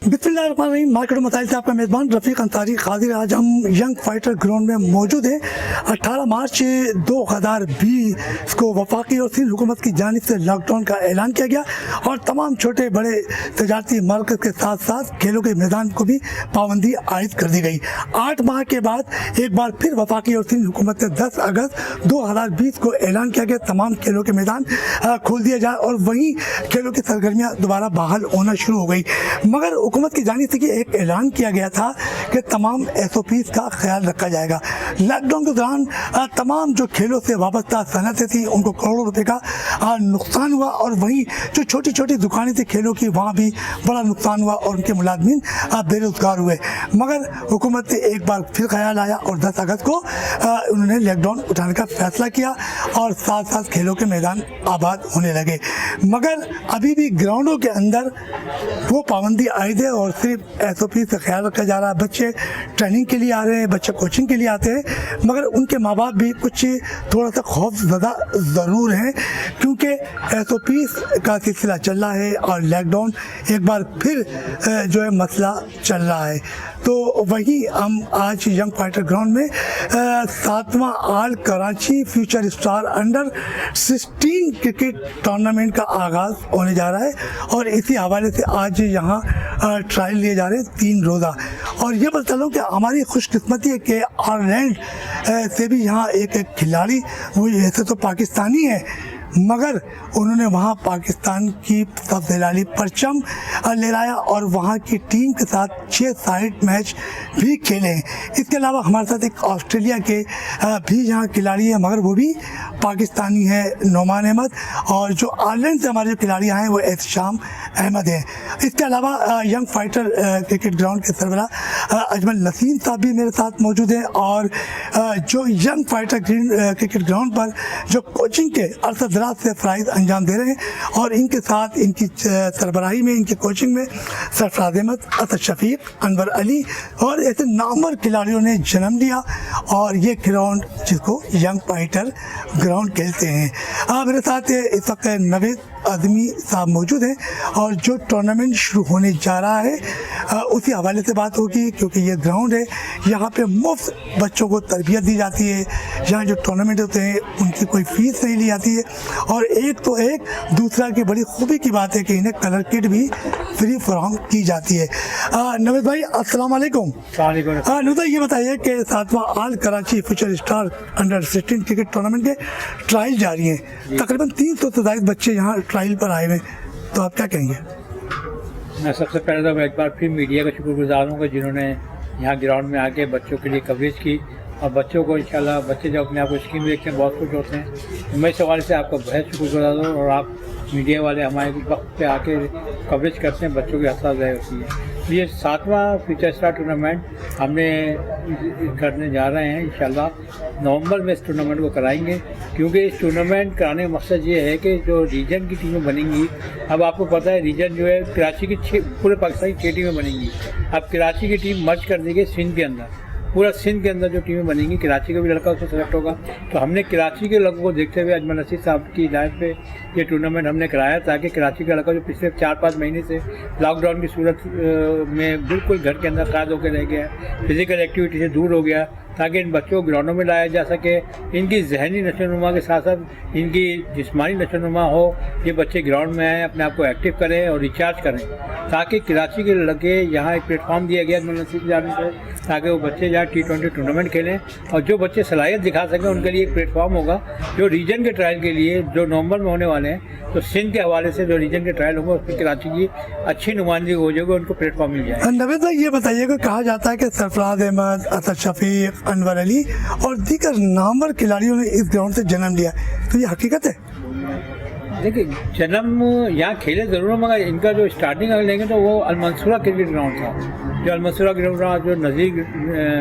बिस्मिल्लाहिर्रहमानिर्रहीम। मार्केट मसाइल से आपका मेज़बान रफ़ीक अंसारी हाजिर। आज हम यंग फाइटर ग्राउंड में मौजूद हैं। 18 मार्च 2020 को वफाकी और सिंध हुकूमत की जानिब से लॉकडाउन का ऐलान किया गया और तमाम छोटे बड़े तजारती मरकज़ के साथ साथ खेलों के मैदान को भी पाबंदी आयद कर दी गई। 8 माह के बाद एक बार फिर वफाकी और सिंध हुकूमत ने 10 अगस्त 2020 को ऐलान किया गया तमाम खेलों के मैदान खोल दिया जाए और वहीं खेलों की सरगर्मियाँ दोबारा बहाल होना शुरू हो गई। मगर हुकूमत की जानिब से एक ऐलान किया गया था कि तमाम SOPs का ख्याल रखा जाएगा। लॉकडाउन के दौरान तमाम जो खेलों से वाबस्ता सनतें थी उनको करोड़ों रुपए का नुकसान हुआ और वहीं जो छोटी छोटी दुकानें थी खेलों की वहाँ भी बड़ा नुकसान हुआ और उनके मुलाजमीन बेरोजगार हुए। मगर हुकूमत ने एक बार फिर ख्याल आया और 10 अगस्त को उन्होंने लॉकडाउन उठाने का फैसला किया और साथ साथ खेलों के मैदान आबाद होने लगे। मगर अभी भी ग्राउंडों के अंदर वो पाबंदी आयद है और सिर्फ SOP से ख्याल रखा जा रहा है। बच्चे ट्रेनिंग के लिए आ रहे हैं, बच्चे कोचिंग के लिए आते हैं, मगर उनके माँ बाप भी कुछ थोड़ा सा खौफज़दा ज़रूर हैं क्योंकि SOP का सिलसिला चल रहा है और लॉकडाउन एक बार फिर जो है मसला चल रहा है। तो वही हम आज यंग फाइटर ग्राउंड में 7वां all Karachi future star under 16 cricket tournament का आगाज़ होने जा रहा है और इसी हवाले से आज यहाँ ट्रायल लिए जा रहे हैं 3 रोज़ा। और ये बता दूँ कि हमारी खुशकिस्मती है कि आयरलैंड से भी यहाँ एक खिलाड़ी, वो ऐसे तो पाकिस्तानी है मगर उन्होंने वहाँ पाकिस्तान की सफेलाली परचम लहराया और वहाँ की टीम के साथ 6 साइड मैच भी खेले हैं। इसके अलावा हमारे साथ एक ऑस्ट्रेलिया के भी यहाँ खिलाड़ी हैं मगर वो भी पाकिस्तानी है, नोमान अहमद, और जो आयरलैंड से हमारे जो खिलाड़ी आए हैं वो एहतशाम अहमद हैं। इसके अलावा यंग फाइटर क्रिकेट ग्राउंड के सरबराह अजमल नसीम साहब भी मेरे साथ मौजूद हैं और जो यंग फाइटर क्रिकेट ग्राउंड पर जो कोचिंग के अरसद से फ़राइज़ अंजाम दे रहे हैं और इनके साथ इनकी सरबराही में, इनकी कोचिंग में सरफराज अहमद, असद शफीक, अनवर अली और ऐसे नामवर खिलाड़ियों ने जन्म लिया और ये ग्राउंड जिसको यंग फाइटर ग्राउंड कहते हैं। मेरे साथ इस वक्त नवेद आदमी साहब मौजूद हैं और जो टूर्नामेंट शुरू होने जा रहा है उसी हवाले से बात होगी क्योंकि ये ग्राउंड है, यहाँ पे मुफ्त बच्चों को तरबियत दी जाती है। यहाँ जो टूर्नामेंट होते हैं उनकी कोई फ़ीस नहीं ली जाती है और एक तो एक दूसरा की बड़ी खूबी की बात है कि इन्हें कलर किट भी फ्री फराहम की जाती है। नवेद भाई अस्सलाम वालेकुम। नवेद भाई ये बताइए कि 7वां all Karachi future star under 16 cricket tournament के ट्रायल जारी हैं, तकरीबन 300 से ज़ायद बच्चे यहाँ ट्रायल पर आए हुए, तो आप क्या कहेंगे? मैं सबसे पहले तो एक बार फिर मीडिया का शुक्रगुजार हूँ जिन्होंने यहाँ ग्राउंड में आके बच्चों के लिए कवरेज की और बच्चों को इंशाल्लाह बच्चे जब अपने आप को स्क्रीन देखते हैं बहुत खुश होते हैं। मैं इस हवाले से आपका बहुत शुक्रगुजार हूँ और आप मीडिया वाले हमारे वक्त पे आके कवरेज करते हैं, बच्चों की हौसला अफजाई होती है। ये 7वां फ्यूचर स्टार टूर्नामेंट हमने करने जा रहे हैं इंशाल्लाह नवंबर में इस टूर्नामेंट को कराएंगे क्योंकि इस टूर्नामेंट कराने का मकसद ये है कि जो रीजन की टीमें बनेंगी, अब आपको पता है रीजन जो है कराची की पूरे पाकिस्तान की 6 टीमें बनेंगी। अब कराची की टीम मर्ज कर देगी सिंध के अंदर, पूरा सिंध के अंदर जो टीमें बनेंगी, कराची का भी लड़का उसमें सेलेक्ट होगा। तो हमने कराची के लोगों को देखते हुए अजमल नसीम साहब की हिदायत पे ये टूर्नामेंट हमने कराया ताकि कराची का लड़का जो पिछले 4-5 महीने से लॉकडाउन की सूरत में बिल्कुल घर के अंदर कैद होकर रह गया, फिज़िकल एक्टिविटी से दूर हो गया, ताकि इन बच्चों को ग्राउंडों में लाया जा सके, इनकी जहनी नशोनुमा के साथ साथ इनकी जिस्मानी नशोनुमा हो। ये बच्चे ग्राउंड में आएँ, अपने आप को एक्टिव करें और रिचार्ज करें ताकि कराची के लड़के यहाँ एक प्लेटफॉर्म दिया गया अजमल नसीम जाने से ताकि वो बच्चे जहाँ T20 टूर्नामेंट खेलें और जो बच्चे सलाहियत दिखा सकें उनके लिए एक प्लेटफॉर्म होगा जो रीजन के ट्रायल के लिए जो नवंबर में होने वाले हैं। तो सिंध के हवाले से जो रीजन के ट्रायल होंगे उसमें कराची की अच्छी नुमाइंदगी हो जाएगी, उनको प्लेटफॉर्म मिल जाएगा। नवेद भाई ये बताइएगा, कहा जाता है कि सरफराज अहमद, असद शफीक, अनवर अली और दीगर नामवर खिलाड़ियों ने इस ग्राउंड से जन्म लिया, तो ये हकीकत है? देखिए जन्म यहाँ खेले ज़रूर है मगर इनका जो स्टार्टिंग अगर लेंगे तो वो अलमंसूरा क्रिकेट ग्राउंड था, जो अलमंसूरा ग्राउंड जो नज़ीर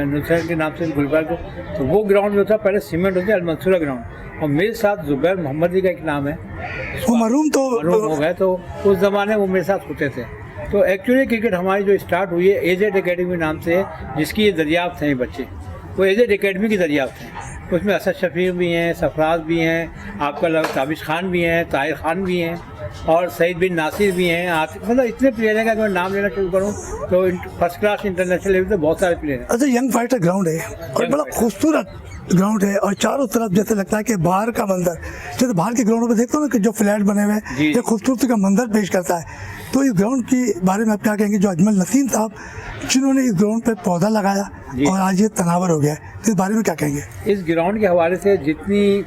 नुसरत के नाम से गुलबर्ग, तो वो ग्राउंड जो था पहले सीमेंट होती अलमंसूरा ग्राउंड। और मेरे साथ जुबैर मोहम्मदी का एक नाम है, वो मरूम हो गए, तो उस ज़माने वो मेरे साथ होते थे। तो एक्चुअली क्रिकेट हमारी जो स्टार्ट हुई है एजेड एकेडमी नाम से, जिसकी ये दरियाफ्त हैं ये बच्चे, वो एजेड एकेडमी की दरियाफ्त हैं। उसमें असद शफीक भी हैं, सरफराज भी हैं, आपका ताबिश खान भी हैं, ताहिर खान भी हैं और सईद बिन नासिर भी हैं। मतलब इतने प्लेयर हैं कि अगर मैं नाम लेना शुरू करूँ तो फर्स्ट क्लास इंटरनेशनल लेवल पे बहुत सारे प्लेयर हैं। अच्छा, यंग फाइटर ग्राउंड है और बड़ा खूबसूरत ग्राउंड है और चारों तरफ जैसे लगता है कि बाहर का मंजर, जैसे बाहर के ग्राउंडों में देखते हो ना कि जो फ्लैट बने हुए हैं जी। ये खूबसूरती का मंजर पेश करता है। तो इस ग्राउंड के बारे में आप क्या कहेंगे, जो अजमल नसीम साहब जिन्होंने इस ग्राउंड पे पौधा लगाया जी। और आज ये तनावर हो गया है, तो इस बारे में क्या कहेंगे? इस ग्राउंड के हवाले से जितनी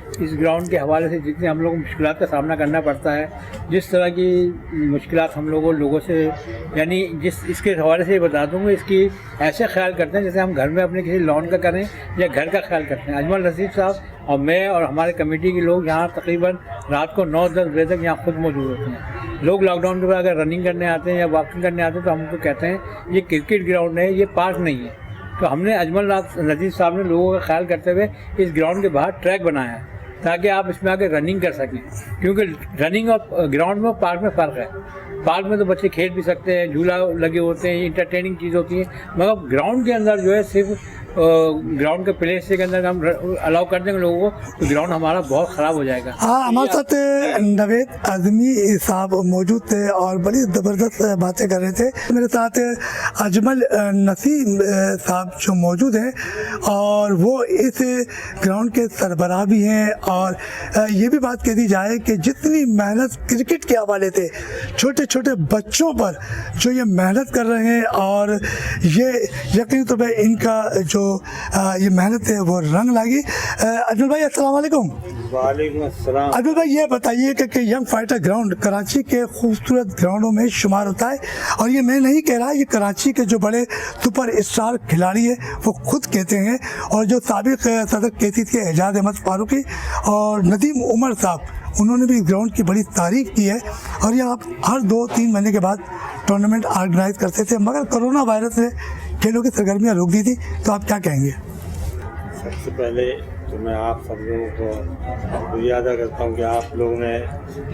हम लोग को मुश्किलात का सामना करना पड़ता है, जिस तरह की मुश्किलात हम लोगों से यानी इसके हवाले से बता दूँगा, इसकी ऐसे ख्याल करते हैं जैसे हम घर में अपने किसी लॉन का करें या घर का ख्याल करते हैं। अजमल नसीम साहब और मैं और हमारे कमेटी के लोग यहाँ तकरीबन रात को 9-10 बजे तक यहाँ खुद मौजूद होते हैं। लोग लॉकडाउन के बाद अगर रनिंग करने आते हैं या वॉकिंग करने आते हैं तो हमको कहते हैं ये क्रिकेट ग्राउंड है, ये पार्क नहीं है। तो हमने अजमल नजीर साहब ने लोगों का ख्याल करते हुए इस ग्राउंड के बाहर ट्रैक बनाया है ताकि आप इसमें आके रनिंग कर सकें, क्योंकि रनिंग और ग्राउंड में और पार्क में फ़र्क है। पार्क में तो बच्चे खेल भी सकते हैं, झूला लगे होते हैं, इंटरटेनिंग चीज़ होती है, मगर ग्राउंड के अंदर जो है सिर्फ ग्राउंड के प्लेस के अंदर हम अलाउ कर देंगे लोगों को तो ग्राउंड हमारा बहुत ख़राब हो जाएगा। हाँ, हमारे साथ नवेद आज़मी साहब मौजूद थे और बड़ी ज़बरदस्त बातें कर रहे थे। मेरे साथ अजमल नसीम साहब जो मौजूद हैं और वो इस ग्राउंड के सरबराह भी हैं और ये भी बात कह दी जाए कि जितनी मेहनत क्रिकेट के हवाले से छोटे छोटे बच्चों पर जो ये मेहनत कर रहे हैं और ये यकीन तो भाई इनका जो ये मेहनत है वो रंग लागी। अजमल भाई अस्सलाम वालेकुम। वालेकुम अस्सलाम। अजमल भाई ये बताइए कि यंग फाइटर ग्राउंड कराची के खूबसूरत ग्राउंडों में शुमार होता है और ये मैं नहीं कह रहा, ये कराची के जो बड़े सुपर स्टार खिलाड़ी है वो खुद कहते हैं और जो साबिक सदर KCC के एजाज अहमद फारूकी और नदीम उमर साहब उन्होंने भी ग्राउंड की बड़ी तारीफ की है और ये आप हर 2-3 महीने के बाद टूर्नामेंट ऑर्गेनाइज करते थे, मगर कोरोना वायरस ने खेलों की सरगर्मियाँ रोक दी थी, तो आप क्या कहेंगे? सबसे पहले तो मैं आप सब लोगों को शुक्रिया अदा करता हूँ कि आप लोगों ने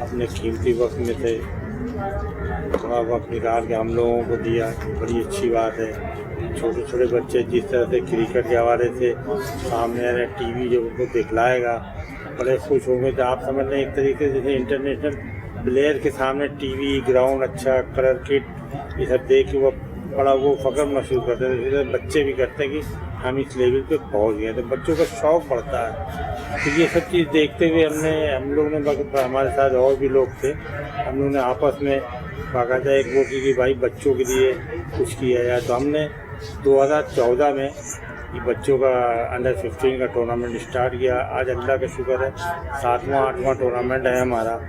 अपने कीमती वक्त में से थोड़ा वक्त निकाल के हम लोगों को दिया, बड़ी अच्छी बात है। छोटे छोटे बच्चे जिस तरह से क्रिकेट के हवाले से सामने आ रहे TV जो उनको दिखलाएगा बड़े खुश होंगे। तो आप समझ लें एक तरीके से जैसे इंटरनेशनल प्लेयर के सामने TV ग्राउंड अच्छा कलर किट ये सब देख के वो बड़ा वो फ़ख्र महसूस करते हैं। जैसे बच्चे भी करते हैं कि हम इस लेवल पे पहुंच गए, तो बच्चों का शौक़ बढ़ता है। तो ये सब चीज़ देखते हुए हम लोग ने हमारे साथ और भी लोग थे, हम लोगों ने आपस में बाकायदा एक वो की कि भाई बच्चों के लिए कुछ किया जाए। तो हमने 2014 में ये बच्चों का अंडर 15 का टूर्नामेंट स्टार्ट किया। आज अल्लाह का शुक्र है 7वां टूर्नामेंट है हमारा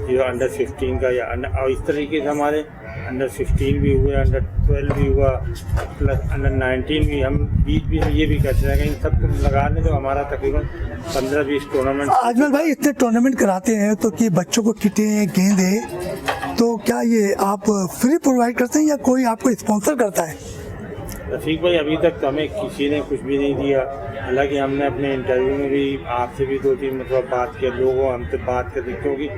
जो अंडर 15 का, या और इस तरीके से हमारे अंडर 15 भी हुए, अंडर 12 भी हुआ, प्लस अंडर 19 भी। हम बीच भी ये भी करते हैं, इन सब को लगा लें तो हमारा तकरीबन 15-20 टूर्नामेंट। अजमल भाई इतने टूर्नामेंट कराते हैं तो कि बच्चों को किटें गेंदे, तो क्या ये आप फ्री प्रोवाइड करते हैं या कोई आपको स्पॉन्सर करता है? रफीक भाई अभी तक हमें किसी ने कुछ भी नहीं दिया। हालांकि हमने अपने इंटरव्यू में भी आपसे भी 2-3 मतलब बात किया, लोगों हमसे बात करते, क्योंकि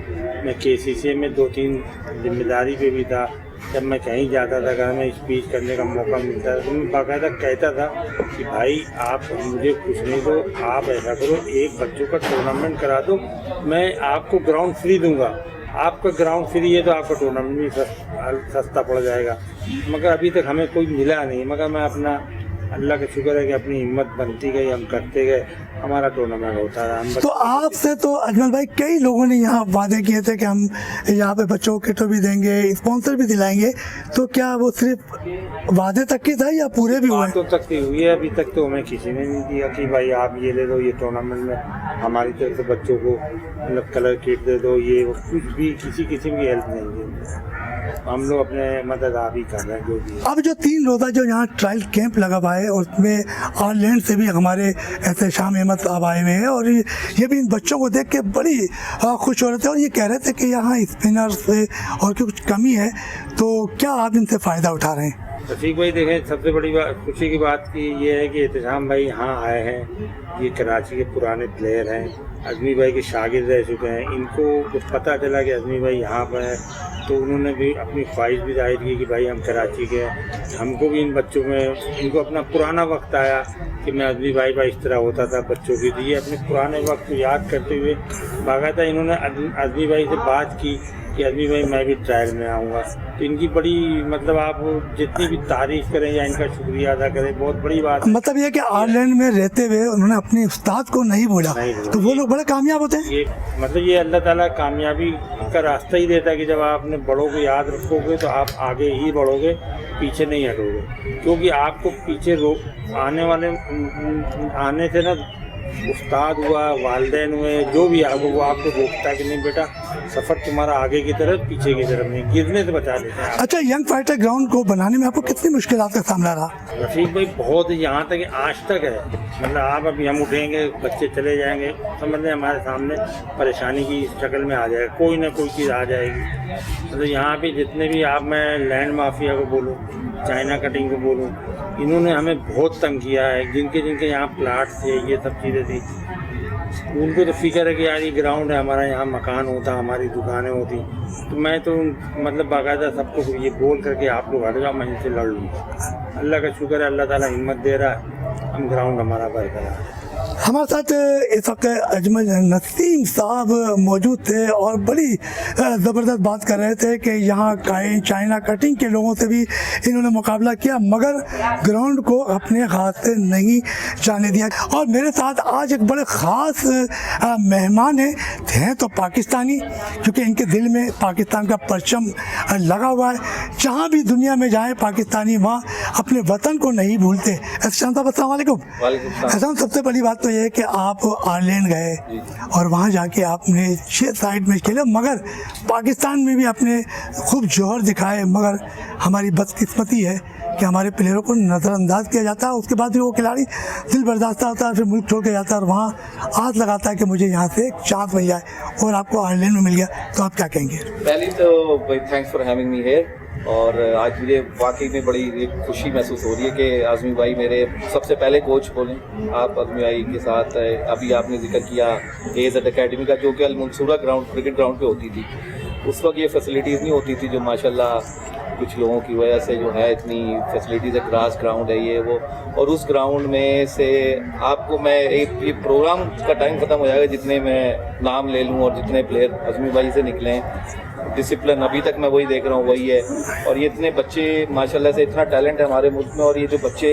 मैं KCC में 2-3 जिम्मेदारी पे भी था। जब मैं कहीं जाता था, अगर हमें स्पीच करने का मौका मिलता था तो मैं बाकायदा कहता था कि भाई आप मुझे कुछ नहीं दो, आप ऐसा करो एक बच्चों का टूर्नामेंट करा दो, मैं आपको ग्राउंड फ्री दूंगा। आपका ग्राउंड फ्री है तो आपका टूर्नामेंट भी सस्ता पड़ जाएगा। मगर अभी तक हमें कोई मिला नहीं, मगर मैं अपना अल्लाह का शुक्र है कि अपनी हिम्मत बनती गई, हम करते गए, हमारा टूर्नामेंट होता है। तो आपसे तो अजमल भाई कई लोगों ने यहाँ वादे किए थे कि हम यहाँ पे बच्चों को किट भी देंगे, स्पॉन्सर भी दिलाएंगे, तो क्या वो सिर्फ वादे तक की था या पूरे भी हुए? तो तक की हुई है, अभी तक तो हमें किसी ने नहीं दिया कि भाई आप ये ले लो, ये टूर्नामेंट में हमारी तरफ से बच्चों को मतलब कलर किट दे दो, ये कुछ भी किसी किस्म की हेल्प नहीं है। हम लोग अपने मदद आप ही कर रहे हैं जो भी। अब जो 3 रोज़ा जो यहाँ ट्रायल कैंप लगा हुआ है और उसमें आयरलैंड से भी हमारे एहतशाम अहमद साहब आए हुए हैं और ये भी इन बच्चों को देख के बड़ी खुश हो रहे थे और ये कह रहे थे कि यहाँ स्पिनर्स और कुछ कमी है, तो क्या आप इनसे फ़ायदा उठा रहे हैं? रफीक भाई देखें, सबसे बड़ी बात खुशी की बात की ये है कि एहतशाम भाई यहाँ आए हैं। ये कराची के पुराने प्लेयर हैं, अज़मी भाई के शागिर्द रह चुके हैं। इनको जब पता चला कि अज़मी भाई यहाँ पर है तो उन्होंने भी अपनी ख्वाहिश भी जाहिर की कि भाई हम कराची के हैं, हमको भी इन बच्चों में इनको अपना पुराना वक्त आया कि मैं अदबी भाई इस तरह होता था बच्चों के लिए, अपने पुराने वक्त को याद करते हुए बाकायदा इन्होंने अदबी भाई से बात की कि अदबी भाई मैं भी ट्रायल में आऊँगा। तो इनकी बड़ी मतलब आप जितनी भी तारीफ़ करें या इनका शुक्रिया अदा करें, बहुत बड़ी बात है। मतलब ये कि आयरलैंड में रहते हुए उन्होंने अपने उस्ताद को नहीं भूला, तो वो लोग बड़े कामयाब होते हैं। ये मतलब ये अल्लाह ताला कामयाबी का रास्ता ही देता है कि जब आप अपने बड़ों को याद रखोगे तो आप आगे ही बढ़ोगे, पीछे नहीं हटोगे। क्योंकि आपको पीछे आने से ना उस्ताद हुआ, वालिदैन हुए, जो भी आपको वो आपको रोकता है कि नहीं बेटा सफ़र तुम्हारा आगे की तरफ पीछे की तरफ नहीं, गिरने से बचा लेते हैं। अच्छा, यंग फाइटर ग्राउंड को बनाने में आपको कितनी मुश्किलात का सामना रहा? रफीक भाई बहुत यहाँ तक आज तक है, मतलब आप अभी हम उठेंगे बच्चे चले जाएंगे, समझ लें हमारे सामने परेशानी की शक्ल में आ जाएगा, कोई ना कोई चीज़ आ जाएगी। मतलब यहाँ पे जितने भी आप मैं लैंड माफिया को बोलूँ, चाइना कटिंग को बोलूँ, इन्होंने हमें बहुत तंग किया है। जिनके यहाँ प्लाट थे, ये सब चीज़ें थी, उनको तो फिक्र है कि यार ये ग्राउंड है हमारा, यहाँ मकान होता, हमारी दुकानें होती, तो मैं तो मतलब बाकायदा सबको ये बोल करके आप लोग हट जाओ, मैं इनसे लड़ लूँगा। अल्लाह का शुक्र है, अल्लाह ताला हिम्मत दे रहा है, हम ग्राउंड हमारा बरकरार है। हमारे साथ इस वक्त अजमल नसीम साहब मौजूद थे और बड़ी ज़बरदस्त बात कर रहे थे कि यहाँ चाइना कटिंग के लोगों से भी इन्होंने मुकाबला किया, मगर ग्राउंड को अपने हाथ से नहीं जाने दिया। और मेरे साथ आज एक बड़े ख़ास मेहमान हैं तो पाकिस्तानी, क्योंकि इनके दिल में पाकिस्तान का परचम लगा हुआ है। जहाँ भी दुनिया में जाएँ पाकिस्तानी वहाँ अपने वतन को नहीं भूलते। एहसान साहब अस्सलाम वालेकुम। एहसान, सबसे बड़ी बात तो ये है कि आप आयरलैंड गए और वहाँ जाके आपने 6 साइड मैच खेले, मगर पाकिस्तान में भी आपने खूब जोहर दिखाए, मगर हमारी बदकिस्मती है कि हमारे प्लेयरों को नज़रअंदाज किया जाता है। उसके बाद भी वो खिलाड़ी दिल बर्दाश्त होता है, फिर मुल्क छोड़ के जाता है और वहाँ आस लगाता है कि मुझे यहाँ से एक चांस मिल जाए, और आपको आयरलैंड में मिल गया, तो आप क्या कहेंगे? पहली तो भाई thanks for having me here, और आज मुझे वाकई में बड़ी एक खुशी महसूस हो रही है कि आज़मी भाई मेरे सबसे पहले कोच बोलें। आप आज़मी भाई के साथ अभी आपने जिक्र किया AZ अकेडमी का, जो कि अल-मंसूरा ग्राउंड क्रिकेट ग्राउंड पे होती थी। उस वक्त ये फैसिलिटीज़ नहीं होती थी जो माशाल्लाह कुछ लोगों की वजह से जो है इतनी फैसिलिटीज़ है, ग्रास ग्राउंड है ये वो। और उस ग्राउंड में से आपको मैं ये प्रोग्राम का टाइम ख़त्म हो जाएगा जितने मैं नाम ले लूँ और जितने प्लेयर आज़मी भाई से निकले हैं। डिसिप्लिन अभी तक मैं वही देख रहा हूँ, वही है। और ये इतने बच्चे माशाल्लाह से, इतना टैलेंट है हमारे मुल्क में, और ये जो बच्चे,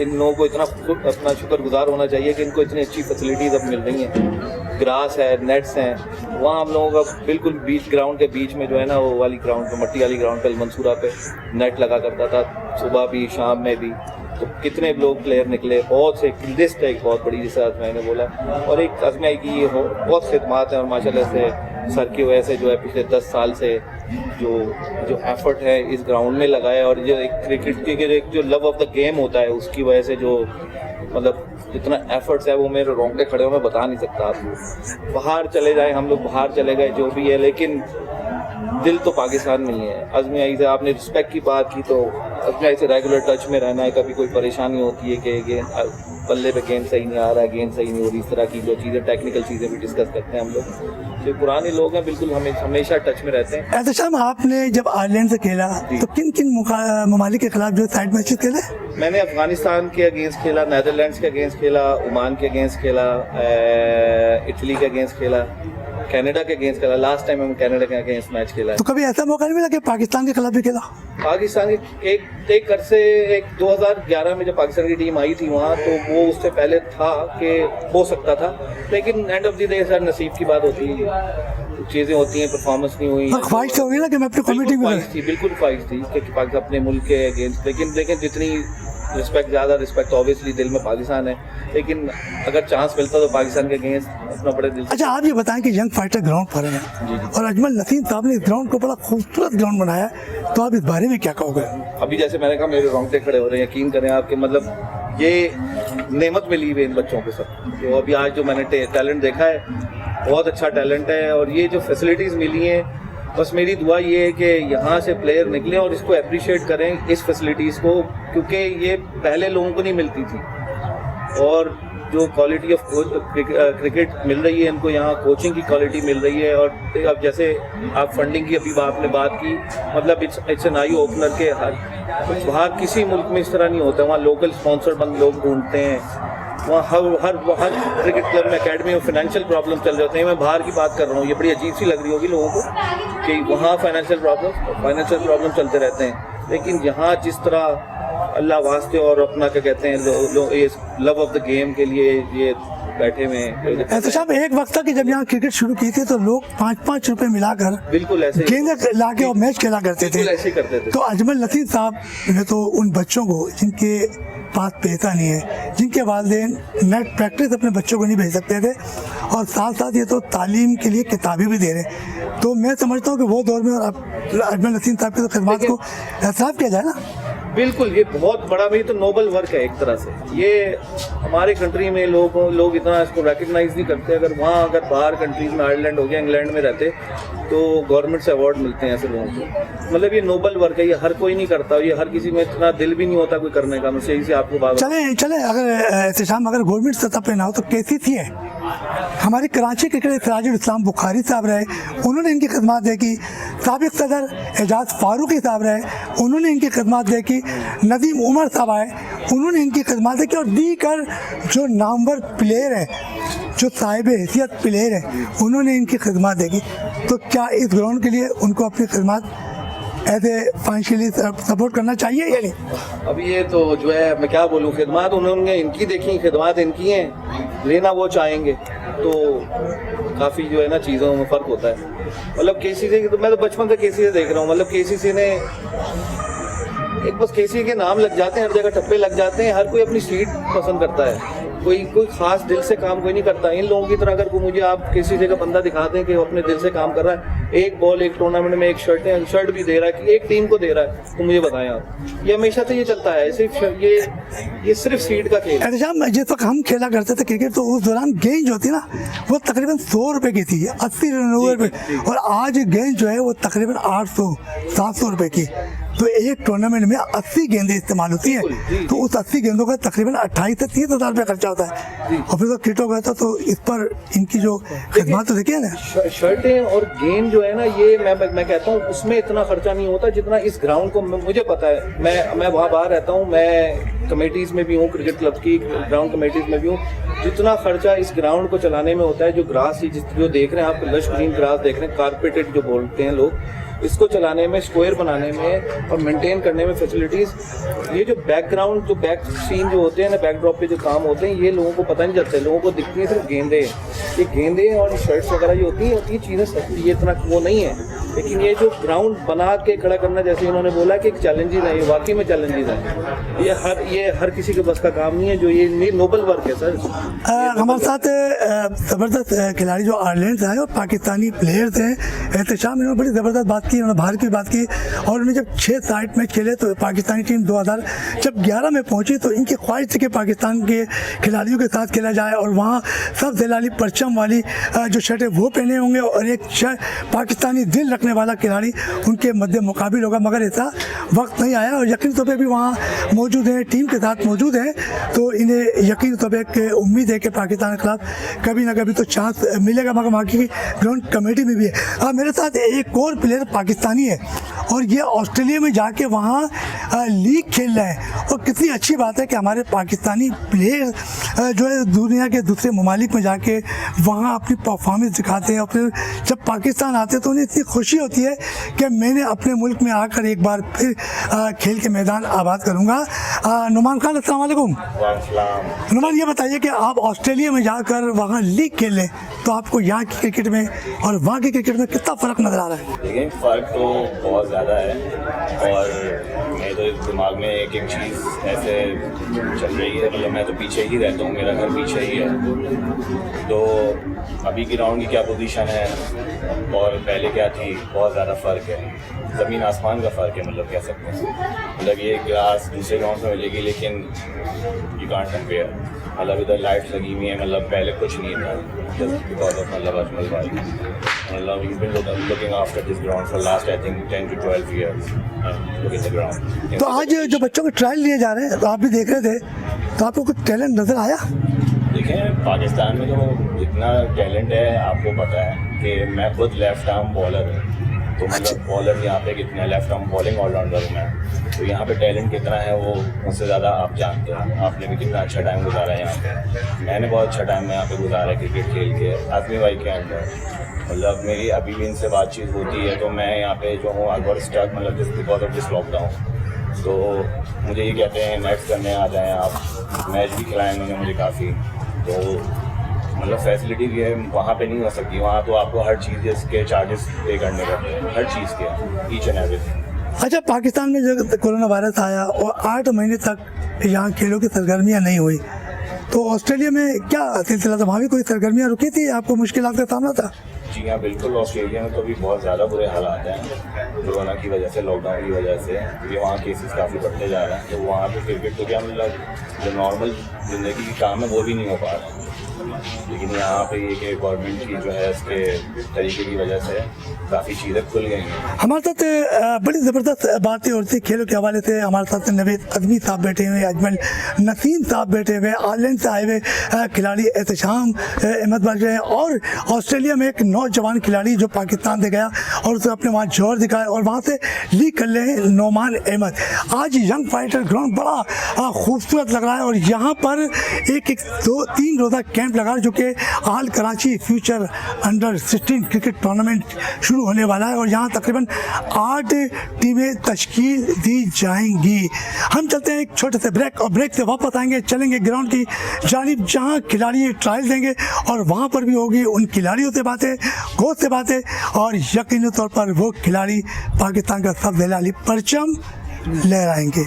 इन लोगों को इतना अपना शुक्रगुजार होना चाहिए कि इनको इतनी अच्छी फैसिलिटीज़ अब मिल रही हैं। ग्रास है, नेट्स हैं, वहाँ हम लोगों का बिल्कुल बीच ग्राउंड के बीच में जो है ना वो वाली ग्राउंड पे, मट्टी वाली ग्राउंड पे मंसूरा पे नेट लगा करता था, सुबह भी शाम में भी। तो कितने लोग प्लेयर निकले, बहुत से लिस्ट है एक बहुत बड़ी, जैसे आज मैंने बोला। और एक आज़मी की बहुत खिदमात है, और माशाल्लाह से सर की वजह से जो है पिछले 10 साल से जो एफर्ट है इस ग्राउंड में लगाया, और जो एक क्रिकेट के जो लव ऑफ द गेम होता है उसकी वजह से जो मतलब जितना एफर्ट्स है वो मेरे रोंगटे खड़े हो, मैं बता नहीं सकता आपको। बाहर चले जाए हम लोग, बाहर चले गए जो भी है, लेकिन दिल तो पाकिस्तान में ही है। आज़मी आई से आपने रिस्पेक्ट की बात की, तो आज़मी आई से रेगुलर टच में रहना है। कभी कोई परेशानी होती है कि गेंद बल्ले पे गेंद सही नहीं आ रहा है, गेंद सही नहीं हो रही, इस तरह की जो चीज़ें टेक्निकल चीज़ें भी डिस्कस करते हैं हम लोग। जो पुराने लोग हैं बिल्कुल हमेशा टच में रहते हैं। एहतशाम, आपने जब आयरलैंड से खेला तो किन किन ममालिक के खिलाफ जो साइड मैचेस खेले? मैंने अफगानिस्तान के अगेंस्ट खेला, नीदरलैंड्स के अगेंस्ट खेला, ओमान के अगेंस्ट खेला, इटली के अगेंस्ट खेला, कनाडा के अगेंस्ट खेला। लास्ट टाइम हम कनाडा के अगेंस्ट मैच खेला है। तो कभी ऐसा मौका नहीं मिला कि पाकिस्तान के खिलाफ भी खेला? पाकिस्तान की एक अरसे 2011 में जब पाकिस्तान की टीम आई थी वहाँ, तो वो उससे पहले था कि हो सकता था, लेकिन end of the day sir नसीब की बात होती है, चीज़ें होती हैं, परफॉर्मेंस नहीं हुई। ख्वाहिश तो होगी ना कि मैं अपनी कमेटी में थी, बिल्कुल ख्वाहिश थी कि पाकिस्तान अपने मुल्क के अगेंस्ट, लेकिन देखें जितनी रिस्पेक्ट, ज़्यादा रिस्पेक्ट ऑब्वियसली दिल में पाकिस्तान है, लेकिन अगर चांस मिलता तो पाकिस्तान के अगेंस्ट अपना बड़े दिल। अच्छा, आप ये बताएं कि यंग फाइटर ग्राउंड पर है और अजमल नसीम साहब ने इस ग्राउंड को बड़ा खूबसूरत ग्राउंड बनाया, तो आप इस बारे में क्या कहोगे? अभी जैसे मैंने कहा मेरे रोंगटे खड़े हो रहे हैं, यकीन करें आपके, मतलब ये नेमत मिली हुई इन बच्चों के साथ। तो अभी आज जो मैंने टैलेंट देखा है, बहुत अच्छा टैलेंट है, और ये जो फैसिलिटीज़ मिली हैं, बस मेरी दुआ ये है कि यहाँ से प्लेयर निकलें और इसको अप्रिशिएट करें, इस फैसिलिटीज़ को, क्योंकि ये पहले लोगों को नहीं मिलती थी। और जो क्वालिटी ऑफ क्रिकेट मिल रही है इनको, यहाँ कोचिंग की क्वालिटी मिल रही है। और अब जैसे आप फंडिंग की अभी आपने बात की, मतलब इट्स एन आई ओपनर के वहाँ किसी मुल्क में इस तरह नहीं होता। वहाँ लोकल स्पॉन्सर बंद लोग ढूंढते हैं, वहाँ हर क्रिकेट क्लब में अकेडमी में फाइनेंशियल प्रॉब्लम चल जाते हैं। मैं बाहर की बात कर रहा हूँ, ये बड़ी अजीब सी लग रही होगी लोगों को कि वहाँ फाइनेंशियल प्रॉब्लम चलते रहते हैं। लेकिन यहाँ जिस तरह अल्लाह वास्ते और अपना क्या कहते हैं ये लव ऑफ द गेम के लिए ये बैठे हुए हैं। ऐसा साहब एक वक्त था कि जब यहाँ क्रिकेट शुरू की थी तो लोग 5-5 रुपए मिलाकर बिल्कुल ऐसे गेंद लाके और मैच खेला करते थे, ऐसे करते थे। तो अजमल लतीफ़ साहब ने तो उन बच्चों को जिनके पास पैसा नहीं है, जिनके वालिदैन नेट प्रैक्टिस अपने बच्चों को नहीं भेज सकते थे, और साथ साथ ये तो तालीम के लिए किताबें भी दे रहे, तो मैं समझता हूँ कि वो दौर में और अजमल लतीफ़ साहब की तो खिदमत को एहसास किया जाए ना। बिल्कुल, ये बहुत बड़ा भाई तो नोबल वर्क है एक तरह से। ये हमारे कंट्री में लोग इतना इसको रिकग्नाइज नहीं करते। अगर बाहर कंट्रीज में आयरलैंड हो गया, इंग्लैंड में रहते तो गवर्नमेंट से अवार्ड मिलते हैं ऐसे लोगों को। मतलब ये नोबल वर्क है, ये हर कोई नहीं करता, ये हर किसी में इतना दिल भी नहीं होता कोई करने का। मैं सही से आपको बात चले अगर एहतशाम अगर गवर्नमेंट सतह पे ना हो तो KCC है, हमारी कराची क्रिकेट सिराजुल इस्लाम बुखारी साहब रहे, उन्होंने इनकी खिदमत देखी। साबिक सदर एजाज फारूकी साहब रहे, उन्होंने इनकी खिदमत देखी। नदीम उमर साहब आए, उन्होंने इनकी खिदमत देखी। और दीगर जो नामवर प्लेयर हैं, जो साहिब हैसियत प्लेयर हैं, उन्होंने इनकी खिदमत देखी। तो क्या इस ग्राउंड के लिए उनको अपनी खिदमत ऐसे फाइनेंशियली सपोर्ट करना चाहिए या नहीं? अब ये तो जो है मैं क्या बोलूँ, खिदमत उन्होंने इनकी देखी, खिदमत इनकी हैं, लेना वो चाहेंगे तो काफ़ी जो है ना चीज़ों में फ़र्क होता है। मतलब KCC की तो मैं तो बचपन से KCC देख रहा हूँ। मतलब KCC ने एक बस KCC के नाम लग जाते हैं, हर जगह टप्पे लग जाते हैं, हर कोई अपनी सीट पसंद करता है, कोई खास दिल से काम कोई नहीं करता। इन लोगों की तरह अगर कोई मुझे आप KCC का बंदा दिखा दें कि वो अपने दिल से काम कर रहा है, एक बॉल एक टूर्नामेंट में एक शर्ट भी दे रहा है कि एक टीम को दे रहा है, तो मुझे बताएं आप। ये हमेशा से ये चलता है, सिर्फ ये सिर्फ सीट का खेल है। जिस वक्त हम खेला करते थे क्रिकेट तो उस दौरान गेंद जो होती ना वो तकरीबन 100 रुपए की थी, 80-90 रुपए, और आज गेंद जो है वो तकरीबन 800-700 रुपए की। तो एक टूर्नामेंट में 80 गेंदें इस्तेमाल होती हैं, तो उस 80 गेंदों का तकरीबन 28 से 30 हज़ार रुपये खर्चा होता है। और फिर तो किट हो गया था, तो इस पर इनकी जो खिदमत तो देखिए ना, शर्टें और गेंद जो है ना, ये मैं कहता हूँ उसमें इतना खर्चा नहीं होता जितना इस ग्राउंड को। मुझे पता है, मैं वहाँ बाहर रहता हूँ, मैं कमेटीज़ में भी हूँ, क्रिकेट क्लब की ग्राउंड कमेटीज़ में भी हूँ। जितना खर्चा इस ग्राउंड को चलाने में होता है, जो ग्रास जो देख रहे हैं आप, लश ग्रीन ग्रास देख रहे हैं, कारपेटेड जो बोलते हैं लोग, इसको चलाने में, स्क्वायर बनाने में और मेंटेन करने में फैसिलिटीज़, ये जो बैकग्राउंड जो बैक सीन जो होते हैं ना, बैकड्रॉप पे जो काम होते हैं, ये लोगों को पता नहीं चलता है। लोगों को दिखती है सिर्फ गेंदे, ये गेंदे और शर्ट्स वगैरह जो होती है चीज़ें सस्ती, ये इतना वो नहीं है। लेकिन ये जो ग्राउंड बना के खड़ा करना, जैसे इन्होंने बोला कि एक चैलेंजेस है, ये वाकई में चैलेंजेस है। ये हर किसी के बस का काम नहीं है, जो ये नोबल वर्क है सर। हमारे साथ ज़बरदस्त खिलाड़ी जो आयरलैंड से आए और पाकिस्तानी प्लेयर्स हैं, एहतशाम इन्होंने बड़ी ज़बरदस्त बात की, उन्होंने भारत की बात की। और उन्होंने जब 6 साइड मैच खेले तो पाकिस्तानी टीम 2011 में पहुंची, तो इनकी ख्वाहिश थी कि पाकिस्तान के खिलाड़ियों के साथ खेला जाए, और वहाँ सब दिलाली परचम वाली जो शर्टें वो पहने होंगे, और एक पाकिस्तानी दिल रखने वाला खिलाड़ी उनके मध्य मुकाबिल होगा। मगर ऐसा वक्त नहीं आया, और यकीन तौर पर भी वहाँ मौजूद हैं, टीम के साथ मौजूद हैं, तो इन्हें यकीन तौर पर उम्मीद है कि पाकिस्तान के खिलाफ कभी ना कभी तो चांस मिलेगा। मगर वहाँ की ग्राउंड कमेटी में भी है। मेरे साथ एक और प्लेयर पाकिस्तानी है, और ये ऑस्ट्रेलिया में जाके वहाँ लीग खेल रहे हैं, और कितनी अच्छी बात है कि हमारे पाकिस्तानी प्लेयर जो है दुनिया के दूसरे ममालिक में जाके वहाँ अपनी परफॉर्मेंस दिखाते हैं, और फिर जब पाकिस्तान आते हैं तो उन्हें इतनी खुशी होती है कि मैंने अपने मुल्क में आकर एक बार फिर खेल के मैदान आबाद करूँगा। नुमान खान, अस्सलाम वालेकुम। नुमान, ये बताइए कि आप ऑस्ट्रेलिया में जाकर वहाँ लीग खेल लें, तो आपको यहाँ की क्रिकेट में और वहाँ की क्रिकेट में कितना फ़र्क नज़र आ रहा है? देखिए, फ़र्क तो बहुत ज़्यादा है, और मेरे तो दिमाग में एक चीज़ ऐसे चल रही है, मतलब मैं तो पीछे ही रहता हूँ, मेरा घर पीछे ही है, तो अभी ग्राउंड की क्या पोजीशन है और पहले क्या थी, बहुत ज़्यादा फ़र्क है, ज़मीन आसमान का फ़र्क है, मतलब कह सकते हैं। मतलब ये ग्रास दूसरे ग्राउंड में मिलेगी, लेकिन यू कांट कंपेयर। मतलब इधर लाइट्स लगी हुई हैं, मतलब पहले कुछ नहीं था, जस्ट बिकॉज ऑफ मतलब अजमल भाई, मतलब he's been looking after this ground for last I think 10 to 12 years. Look at the ground. तो आज जो बच्चों के ट्रायल लिए जा रहे हैं, तो आप भी देख रहे थे, तो आपको कुछ टैलेंट नज़र आया? देखें, पाकिस्तान में तो इतना टैलेंट है, आपको पता है कि मैं खुद लेफ्ट आर्म बॉलर हूँ, तो मतलब बॉलर यहाँ पे कितने, लेफ्ट आर्म बॉलिंग ऑलराउंडर हूँ मैं, तो यहाँ पे टैलेंट कितना है वो मुझसे ज़्यादा आप जानते हैं। आपने भी कितना अच्छा टाइम गुजारा है यहाँ पे, मैंने बहुत अच्छा टाइम यहाँ पे गुजारा है क्रिकेट खेल के आज़मी भाई के अंदर। मतलब मेरी अभी भी इनसे बातचीत होती है, तो मैं यहाँ पे जो हूँ अगर स्टार्ट मतलब just because of this lockdown, तो मुझे ये कहते हैं नेक्स्ट करने आ जाएं आप, मैच भी खिलाएं उन्होंने मुझे काफ़ी, तो मतलब फैसिलिटी भी है वहाँ पे नहीं हो सकती। वहाँ तो आपको हर चीज़ के चार्जेस पे करने पड़ते हैं, हर चीज़ के, ईच एंड एवरीथिंग। अच्छा, पाकिस्तान में जब कोरोना वायरस आया और 8 महीने तक यहाँ खेलों की सरगर्मियाँ नहीं हुई, तो ऑस्ट्रेलिया में क्या सिलसिला था? वहाँ भी कोई सरगर्मियाँ रुकी थी? आपको मुश्किलात का सामना था? जी हाँ, बिल्कुल। ऑस्ट्रेलिया में तो अभी बहुत ज़्यादा बुरे हालात हैं कोरोना की वजह से, लॉकडाउन की वजह से, क्योंकि वहाँ केसेस काफ़ी बढ़ते जा रहे हैं, तो वहाँ पे क्रिकेट तो क्या मतलब जो नॉर्मल ज़िंदगी की काम है वो भी नहीं हो पा रहा है। लेकिन यहाँ पे ये कि गवर्नमेंट की जो है इसके तरीके की वजह से काफ़ी चीज़ें खुल गई हैं। हमारे साथ बड़ी ज़बरदस्त बातें हो रही थी खेलों के हवाले से। हमारे साथ नवेद अज़मी साहब बैठे हुए, अजमल नसीम साहब बैठे हुए, आयरलैंड से आए हुए खिलाड़ी एहतशाम अहमद बैठे हैं, और ऑस्ट्रेलिया में एक नौजवान खिलाड़ी जो पाकिस्तान से गया और उसने अपने वहाँ जोर दिखाया और वहाँ से लीग कर रहे हैं नोमान अहमद। आज यंग फाइटर ग्राउंड बड़ा खूबसूरत लग रहा है और यहाँ पर एक 2-3 रोज़ा कैंप लगा जो कि all Karachi future under 16 cricket tournament शुरू होने वाला है और यहाँ तकरीबन 8 टीमें तश्कील दी जाएंगी। हम चलते हैं एक छोटे से ब्रेक और ब्रेक से वापस आएंगे, चलेंगे ग्राउंड की जानिब जहाँ खिलाड़ी ट्रायल देंगे और वहाँ पर भी होगी उन खिलाड़ियों से बातें, कोच से बातें, और यकीनी तौर पर वो खिलाड़ी पाकिस्तान का सबसे लाली परचम लहराएंगे।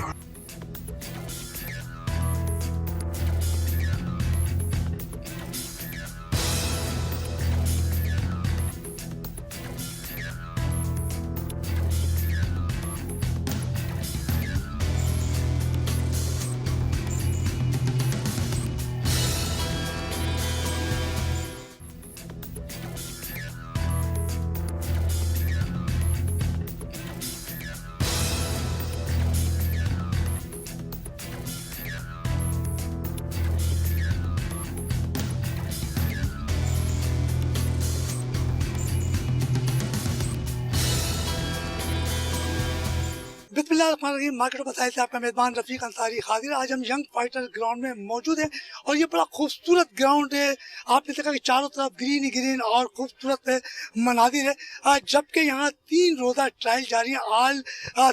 बिस्मिल्लाहिर्रहमानिर्रहीम। मार्केट बताए से आपका मेज़बान रफ़ीक अंसारी हाजिर। आज हम यंग फाइटर ग्राउंड में मौजूद हैं और ये बड़ा खूबसूरत ग्राउंड है। आपने देखा कि चारों तरफ ग्रीन ही ग्रीन और खूबसूरत मनाजिर है, जबकि यहाँ 3 रोज़ा ट्रायल जारी है।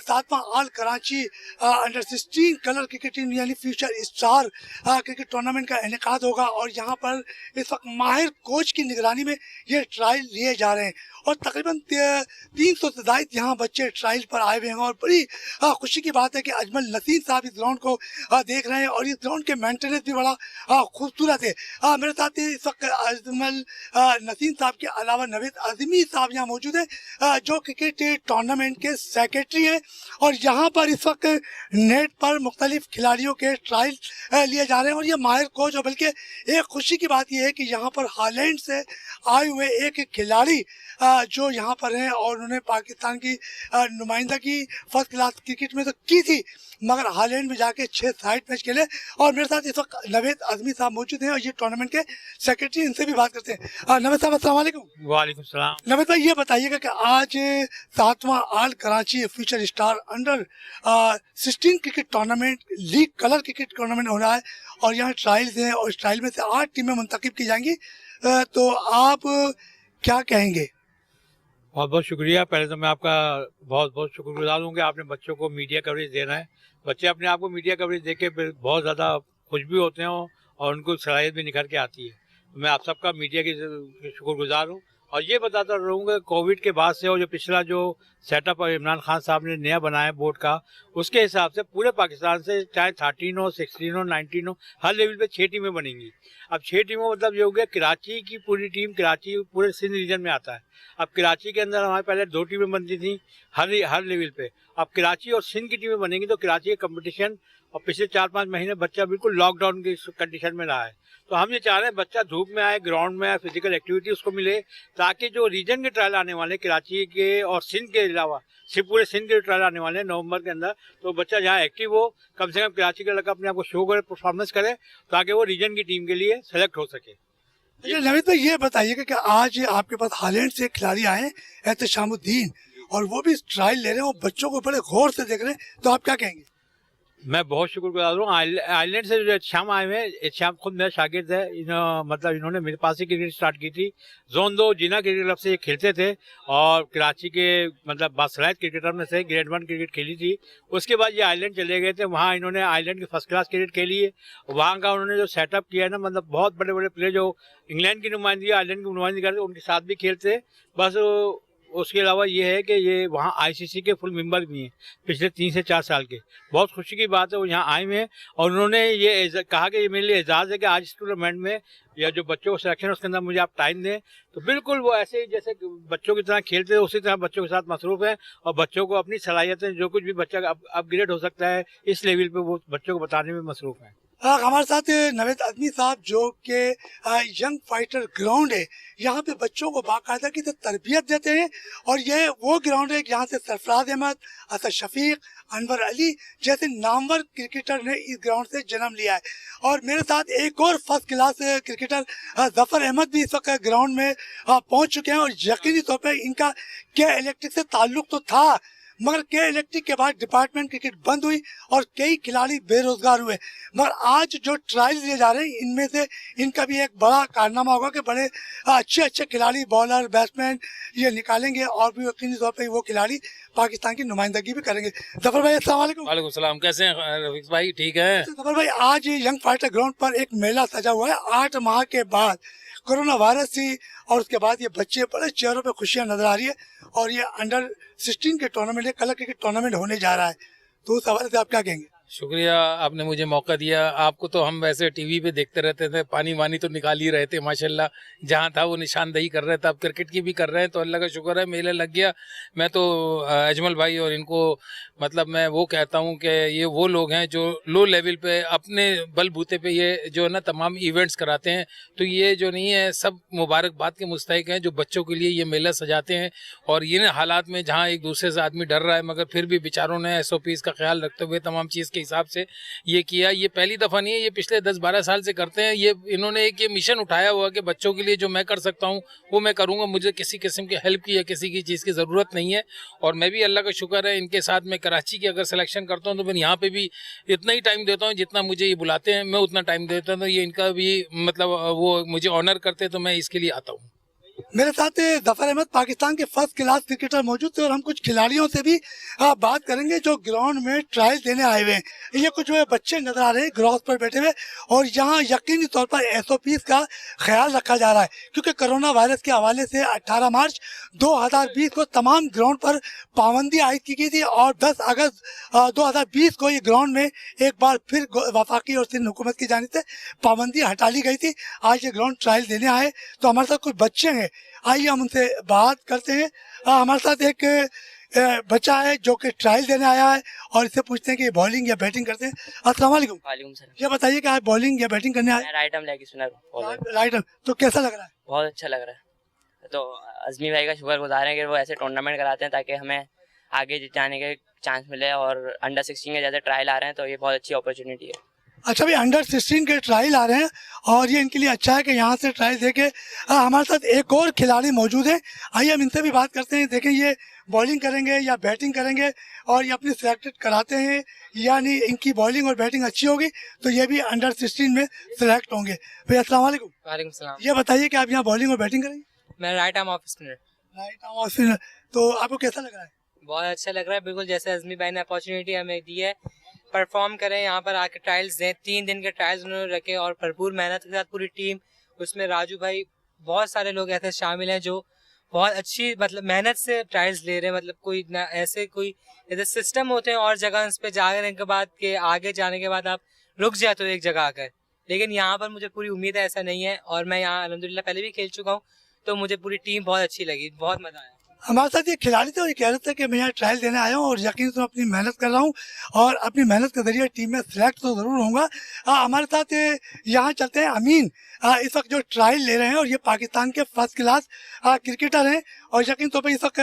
7वां all Karachi under 16 colour cricket team यानी फ्यूचर स्टार क्रिकेट टूर्नामेंट का इनेकाद होगा और यहाँ पर इस वक्त माहिर कोच की निगरानी में ये ट्रायल लिए जा रहे हैं और तकरीबन 300 से ज़ायद यहाँ बच्चे ट्रायल पर आए हुए हैं और बड़ी खुशी की बात है कि अजमल नसीम साहब इस ग्राउंड को देख रहे हैं और इस ग्राउंड के मेंटेनेंस भी बड़ा खूबसूरत है। मेरे साथ इस वक्त अजमल नसीम साहब के अलावा नवेद अज़मी साहब यहाँ मौजूद है जो क्रिकेट टूर्नामेंट के सेक्रेटरी हैं और यहाँ पर इस वक्त नेट पर मुख्तलिफ खिलाड़ियों के ट्रायल लिए जा रहे हैं और ये माहिर कोच, और बल्कि एक खुशी की बात यह है कि यहाँ पर हालैंड से आए हुए एक खिलाड़ी जो यहाँ पर हैं और उन्होंने पाकिस्तान की नुमाइंदगी फर्स्ट क्लास क्रिकेट में तो की थी, मगर हालैंड में जाके 6 साइड मैच खेले। और मेरे साथ इस वक्त नवेद अज़मी साहब मौजूद हैं और ये टूर्नामेंट के सेक्रेटरी, इनसे भी बात करते हैं। नवेद साहब अस्सलाम वालेकुम। वालेकुम सलाम। नवेद भाई, ये बताइएगा कि आज 7वां all Karachi future star under 16 cricket tournament league colour cricket tournament हो रहा है और यहाँ ट्रायल्स हैं और इस ट्रायल में से 8 टीमें मुंतखब की जाएंगी, तो आप क्या कहेंगे? बहुत बहुत शुक्रिया। पहले तो मैं आपका बहुत बहुत शुक्रगुजार हूँ कि आपने बच्चों को मीडिया कवरेज देना है। बच्चे अपने आप को मीडिया कवरेज दे के बहुत ज़्यादा खुश भी होते हैं और उनको सलाहियत भी निखर के आती है। मैं आप सबका मीडिया की शुक्रगुजार हूँ और ये बताता रहूँगा कोविड के बाद से और जो पिछला जो सेटअप इमरान खान साहब ने नया बनाया बोर्ड का, उसके हिसाब से पूरे पाकिस्तान से चाहे 13 हो, 16 हो, 19 हो, हर लेवल पे 6 टीमें बनेंगी। अब 6 टीमों मतलब ये हो गया कराची की पूरी टीम, कराची पूरे सिंध रीजन में आता है। अब कराची के अंदर हमारे पहले 2 टीमें बनती थी हर लेवल पे, अब कराची और सिंध की टीमें बनेंगी। तो कराची का कंपटीशन और पिछले 4-5 महीने बच्चा बिल्कुल लॉकडाउन की कंडीशन में रहा है, तो हम ये चाह रहे हैं बच्चा धूप में आए, ग्राउंड में आए, फिजिकल एक्टिविटी उसको मिले, ताकि जो रीजन के ट्रायल आने वाले कराची के और सिंध के अलावा सिर्फ पूरे सिंध के ट्रायल आने वाले हैं नवंबर के अंदर, तो बच्चा जहाँ एक्टिव हो, कम से कम कराची का लड़का अपने आप को शो करे, परफॉर्मेंस करे, ताकि वो रीजन की टीम के लिए सेलेक्ट हो सके। अच्छा नवीद भाई, ये बताइएगा कि आज आपके पास हालैंड से खिलाड़ी आए हैं एहतशामुद्दीन, और वो भी ट्रायल ले रहे हैं और बच्चों को बड़े गौर से देख रहे हैं, तो आप क्या कहेंगे? मैं बहुत शुक्रगुजार हूँ आइलैंड से जो शाम आए हुए हैं। शाम खुद मेरा शागिर्द है, इन्होंने मेरे पास ही क्रिकेट स्टार्ट की थी। जोन 2 जिना क्रिकेट क्लब से ये खेलते थे और कराची के मतलब बासलायत क्रिकेटर में से ग्रेड 1 क्रिकेट खेली थी। उसके बाद ये आइलैंड चले गए थे, वहाँ इन्होंने आइलैंड की फर्स्ट क्लास क्रिकेट खेली है। वहाँ का उन्होंने जो सेटअप किया है ना, मतलब बहुत बड़े बड़े प्लेयर जो इंग्लैंड की नुमाइंदगी आइलैंड की नुमाइंदगी करते उनके साथ भी खेलते। बस उसके अलावा ये है कि ये वहाँ आईसीसी के फुल मेंबर भी हैं पिछले 3 से 4 साल के। बहुत खुशी की बात है, वो यहाँ आए हुए हैं और उन्होंने ये कहा कि ये मेरे लिए एजाज़ है कि आज इस टूर्नामेंट में या जो बच्चों को सिलेक्शन है उसके अंदर मुझे आप टाइम दें। तो बिल्कुल वो ऐसे ही जैसे बच्चों की तरह खेलते हैं उसी तरह बच्चों के साथ मसरूफ़ है और बच्चों को अपनी सलाहियतें जो कुछ भी बच्चा अपग्रेड हो सकता है इस लेवल पे वो बच्चों को बताने में मसरूफ़ है। हमारे साथ नवेद आदमी साहब जो कि यंग फाइटर ग्राउंड है, यहाँ पे बच्चों को बाकायदा की तो तरबियत देते हैं और ये वो ग्राउंड है जहाँ से सरफराज अहमद, असद शफीक, अनवर अली जैसे नामवर क्रिकेटर ने इस ग्राउंड से जन्म लिया है। और मेरे साथ एक और first class cricketer Zafar Ahmed भी इस वक्त ग्राउंड में पहुँच चुके हैं और यकीनी तौर पर इनका के इलेक्ट्रिक से ताल्लुक तो था, मगर के इलेक्ट्रिक के बाद डिपार्टमेंट क्रिकेट बंद हुई और कई खिलाड़ी बेरोजगार हुए। मगर आज जो ट्रायल दिए जा रहे हैं इनमें से इनका भी एक बड़ा कारनामा होगा कि बड़े अच्छे खिलाड़ी बॉलर बैट्समैन ये निकालेंगे और भी यकीनी तौर पर वो खिलाड़ी पाकिस्तान की नुमाइंदगी भी करेंगे। जफर भाई अस्सलाम वालेकुम। वालेकुम सलाम, कैसे हैं रफीक भाई? ठीक है। जफर भाई, आज यंग फाइटर ग्राउंड पर एक मेला सजा हुआ है 8 माह के बाद। कोरोना वायरस थी और उसके बाद ये बच्चे बड़े चेहरों पे खुशियां नजर आ रही है और ये अंडर 16 के टूर्नामेंट है, कलर क्रिकेट टूर्नामेंट होने जा रहा है, तो उस हवाले से आप क्या कहेंगे? शुक्रिया, आपने मुझे मौका दिया। आपको तो हम वैसे टीवी पे देखते रहते थे, पानी वानी तो निकाल ही रहे थे माशाल्लाह, जहाँ था वो निशानदेही कर रहे थे। अब क्रिकेट की भी कर रहे हैं तो अल्लाह का शुक्र है मेले लग गया। मैं तो अजमल भाई और इनको मतलब मैं वो कहता हूँ कि ये वो लोग हैं जो लो लेवल पे अपने बलबूते पे ये जो है ना तमाम इवेंट्स कराते हैं। तो ये जो नहीं है सब मुबारकबाद के मुस्तहिक हैं जो बच्चों के लिए ये मेला सजाते हैं। और इन हालात में जहाँ एक दूसरे से आदमी डर रहा है मगर फिर भी बेचारों ने SOPs का ख्याल रखते हुए तमाम चीज़ के हिसाब से ये किया। ये पहली दफ़ा नहीं है, ये पिछले 10-12 साल से करते हैं। ये इन्होंने एक ये मिशन उठाया हुआ कि बच्चों के लिए जो मैं कर सकता हूँ वो मैं करूँगा। मुझे किसी किस्म की हेल्प की या किसी की चीज़ की ज़रूरत नहीं है। और मैं भी अल्लाह का शुक्र है इनके साथ मैं कराची की अगर सिलेक्शन करता हूँ तो मैं यहाँ पे भी इतना ही टाइम देता हूँ जितना मुझे ये बुलाते हैं, मैं उतना टाइम देता हूँ। तो ये इनका भी मतलब वो मुझे ऑनर करते हैं तो मैं इसके लिए आता हूँ। मेरे साथ जफर अहमद पाकिस्तान के फर्स्ट क्लास क्रिकेटर मौजूद थे और हम कुछ खिलाड़ियों से भी बात करेंगे जो ग्राउंड में ट्रायल देने आए हुए हैं। ये कुछ बच्चे नजर आ रहे हैं ग्राउंड पर बैठे हुए और यहाँ यकीनी तौर पर SOPs का ख्याल रखा जा रहा है क्योंकि कोरोना वायरस के हवाले से 18 मार्च 2020 को तमाम ग्राउंड पर पाबंदी आयद की गई थी और 10 अगस्त 2020 को ये ग्राउंड में एक बार फिर वफाकी और सिंध हुकूमत की जानिब से पाबंदी हटा ली गई थी। आज ये ग्राउंड ट्रायल देने आए तो हमारे साथ कुछ बच्चे हैं, आइए हम उनसे बात करते हैं। हमारे साथ एक बच्चा है जो कि ट्रायल देने आया है और इससे पूछते हैं कि बॉलिंग या बैटिंग करते हैं। अस्सलाम वालेकुम। वालेकुम सलाम। ये बताइए कि आप बॉलिंग या बैटिंग करने आए? मैं राइट आर्म लेग स्पिनर हूँ। राइट आर्म, तो कैसा लग रहा है? बहुत अच्छा लग रहा है। तो अज़मी भाई का शुक्रगुजार है कि वो ऐसे टूर्नामेंट कराते हैं ताकि हमें आगे जाने के चांस मिले और अंडर 16 के जैसे ट्रायल आ रहे हैं तो ये बहुत अच्छी अपॉर्चुनिटी है। अच्छा भाई, अंडर 16 के ट्रायल आ रहे हैं और ये इनके लिए अच्छा है कि यहाँ से ट्रायल देके हमारे साथ एक और खिलाड़ी मौजूद है, आइए हम इनसे भी बात करते हैं। देखें ये बॉलिंग करेंगे या बैटिंग करेंगे और ये अपनी सिलेक्टेड कराते हैं, यानी इनकी बॉलिंग और बैटिंग अच्छी होगी तो ये भी अंडर 16 में सिलेक्ट होंगे। भाई अस्सलाम वालेकुम। वालेकुम सलाम। ये बताइए कि आप यहाँ बॉलिंग और बैटिंग करेंगे? मैं right arm off spinner. Right arm off spinner, तो आपको कैसा लग रहा है? बहुत अच्छा लग रहा है, बिल्कुल जैसे अज़मी भाई ने अपॉर्चुनिटी हमें दी है परफॉर्म करें, यहाँ पर आके ट्रायल्स दें। 3 दिन के ट्रायल्स उन्होंने रखे और भरपूर मेहनत के साथ पूरी टीम, उसमें राजू भाई, बहुत सारे लोग ऐसे शामिल हैं जो बहुत अच्छी मतलब मेहनत से ट्रायल्स ले रहे हैं। मतलब कोई ना ऐसे कोई ऐसे सिस्टम होते हैं और जगह उस पर जाने के बाद के आगे जाने के बाद आप रुक जाते हो एक जगह आकर, लेकिन यहाँ पर मुझे पूरी उम्मीद है ऐसा नहीं है और मैं यहाँ अल्हम्दुलिल्लाह पहले भी खेल चुका हूँ तो मुझे पूरी टीम बहुत अच्छी लगी, बहुत मज़ा आया। हमारे साथ ये खिलाड़ी थे और ये कह रहे थे कि मैं यहाँ ट्रायल देने आया हूँ और यकीन से अपनी मेहनत कर रहा हूँ और अपनी मेहनत के जरिए टीम में सिलेक्ट तो ज़रूर होऊंगा। हमारे साथ यहाँ चलते हैं अमीन, इस वक्त जो ट्रायल ले रहे हैं और ये पाकिस्तान के फर्स्ट क्लास क्रिकेटर हैं और यकीन तौर पर इस वक्त